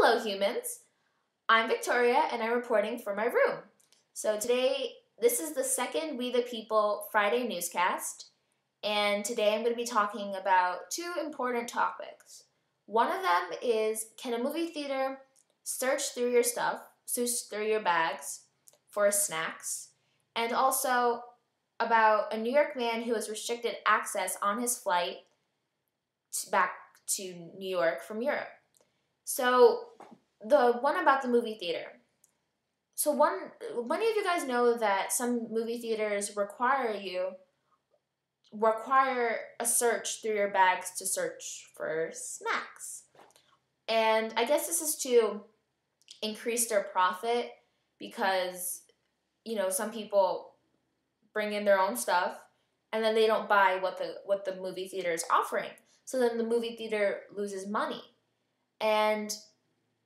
Hello humans, I'm Victoria and I'm reporting from my room. So today, this is the second We the People Friday newscast, and today I'm going to be talking about two important topics. One of them is, can a movie theater search through your stuff, search through your bags for snacks, and also about a New York man who was restricted access on his flight back to New York from Europe. So the one about the movie theater. So many of you guys know that some movie theaters require a search through your bags to search for snacks. And I guess this is to increase their profit because, some people bring in their own stuff and then they don't buy what the movie theater is offering. So then the movie theater loses money. And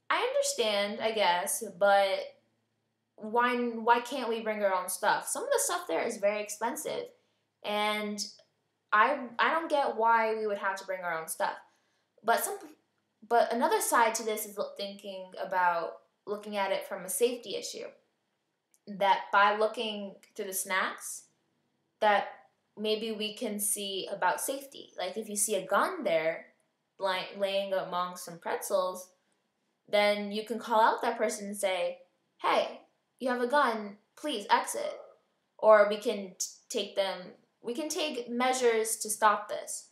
I understand, I guess, but why can't we bring our own stuff? Some of the stuff there is very expensive, and I don't get why we would have to bring our own stuff. But another side to this is looking at it from a safety issue. That by looking through the snacks, that maybe we can see about safety. Like if you see a gun there, laying among some pretzels, then you can call out that person and say, hey, you have a gun, please exit. Or we can take measures to stop this.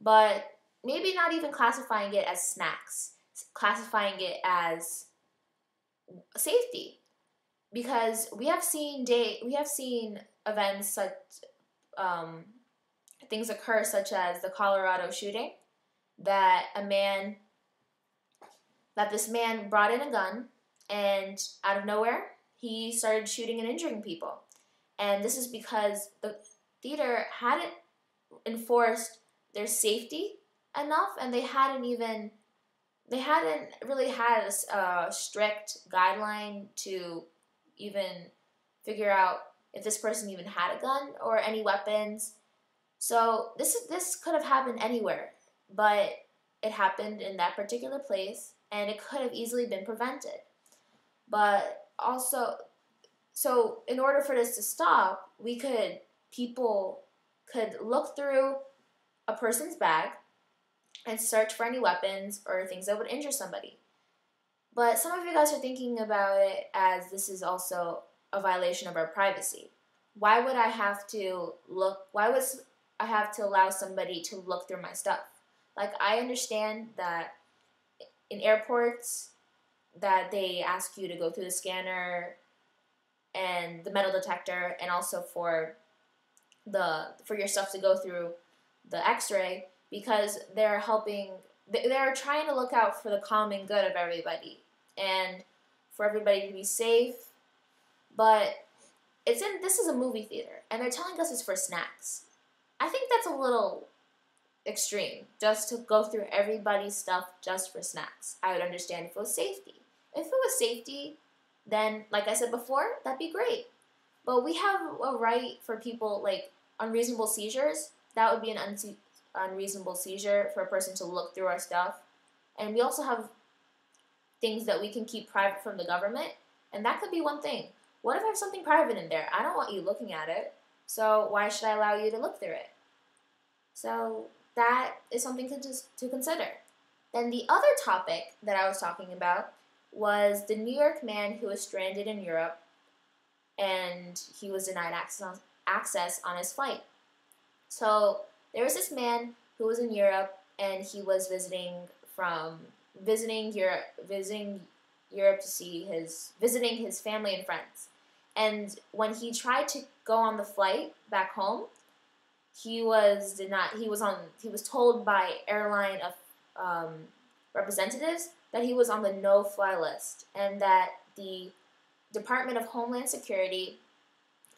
But maybe not even classifying it as snacks, classifying it as safety. Because we have seen events such things occur, such as the Colorado shooting, that this man brought in a gun, and out of nowhere, he started shooting and injuring people. And this is because the theater hadn't enforced their safety enough, and they hadn't really had a strict guideline to even figure out if this person even had a gun or any weapons. So this could have happened anywhere, but it happened in that particular place, and it could have easily been prevented. But also, so in order for this to stop, people could look through a person's bag and search for any weapons or things that would injure somebody. But some of you guys are thinking about it as this is also a violation of our privacy. Why would I have to allow somebody to look through my stuff? Like, I understand that in airports that they ask you to go through the scanner and the metal detector, and also for your stuff to go through the x-ray, because they're trying to look out for the common good of everybody and for everybody to be safe. But this is a movie theater, and they're telling us it's for snacks. I think that's a little extreme, just to go through everybody's stuff just for snacks. I would understand if it was safety. If it was safety, then, like I said before, that'd be great. But we have a right for people, like unreasonable seizures. That would be an unreasonable seizure for a person to look through our stuff. And we also have things that we can keep private from the government, and that could be one thing. What if I have something private in there? I don't want you looking at it, so why should I allow you to look through it? So that is something to consider. Then the other topic that I was talking about was the New York man who was stranded in Europe, and he was denied access on his flight. So there was this man who was in Europe, and he was visiting Europe to visiting his family and friends. And when he tried to go on the flight back home, he was told by airline representatives that he was on the no-fly list, and that the Department of Homeland Security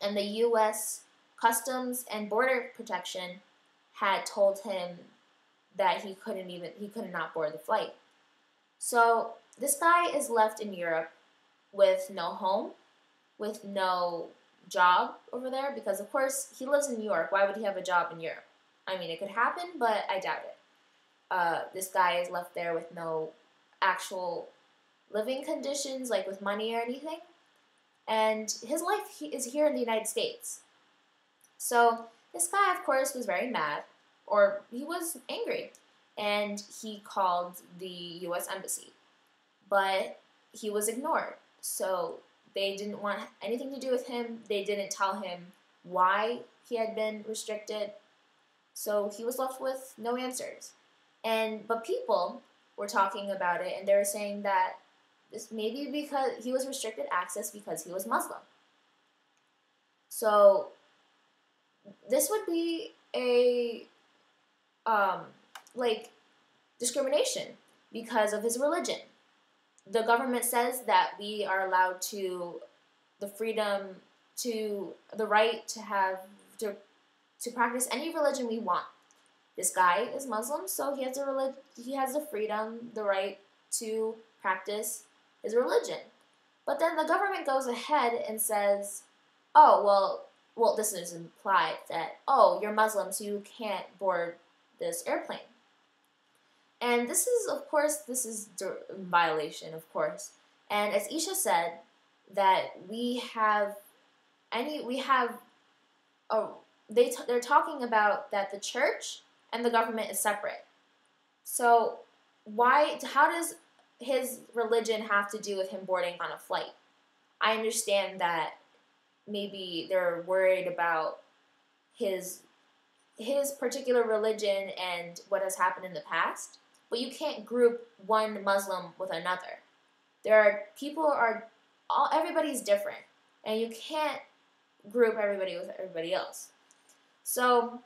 and the U.S. Customs and Border Protection had told him that he could not board the flight. So this guy is left in Europe with no home, with no job over there, because of course he lives in New York. Why would he have a job in Europe? I mean, it could happen, but I doubt it. This guy is left there with no actual living conditions, like with money or anything. And his life is here in the United States. So this guy, of course, was very mad, or he was angry, and he called the U.S. Embassy. But he was ignored. So they didn't want anything to do with him. They didn't tell him why he had been restricted. So he was left with no answers. But people were talking about it, and they were saying that this maybe because he was restricted access because he was Muslim. So this would be a like discrimination because of his religion. The government says that we are allowed to the freedom to the right to have to practice any religion we want. This guy is Muslim, so he has the freedom, the right to practice his religion. But then the government goes ahead and says, "Oh, well, this is implied that, oh, you're Muslim, so you can't board this airplane." And this is a violation, of course. And as Isha said, that they're talking about that the church and the government is separate. So how does his religion have to do with him boarding on a flight? I understand that maybe they're worried about his particular religion and what has happened in the past, but you can't group one Muslim with another. Everybody's different, and you can't group everybody with everybody else. So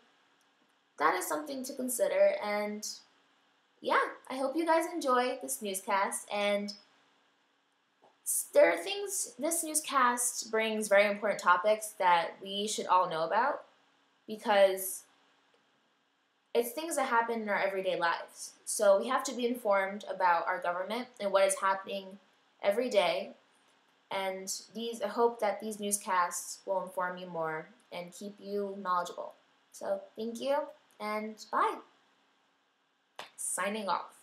that is something to consider, and yeah, I hope you guys enjoy this newscast, and there are things, this newscast brings very important topics that we should all know about, because it's things that happen in our everyday lives. So we have to be informed about our government and what is happening every day, and I hope that these newscasts will inform you more and keep you knowledgeable. So thank you, and bye. Signing off.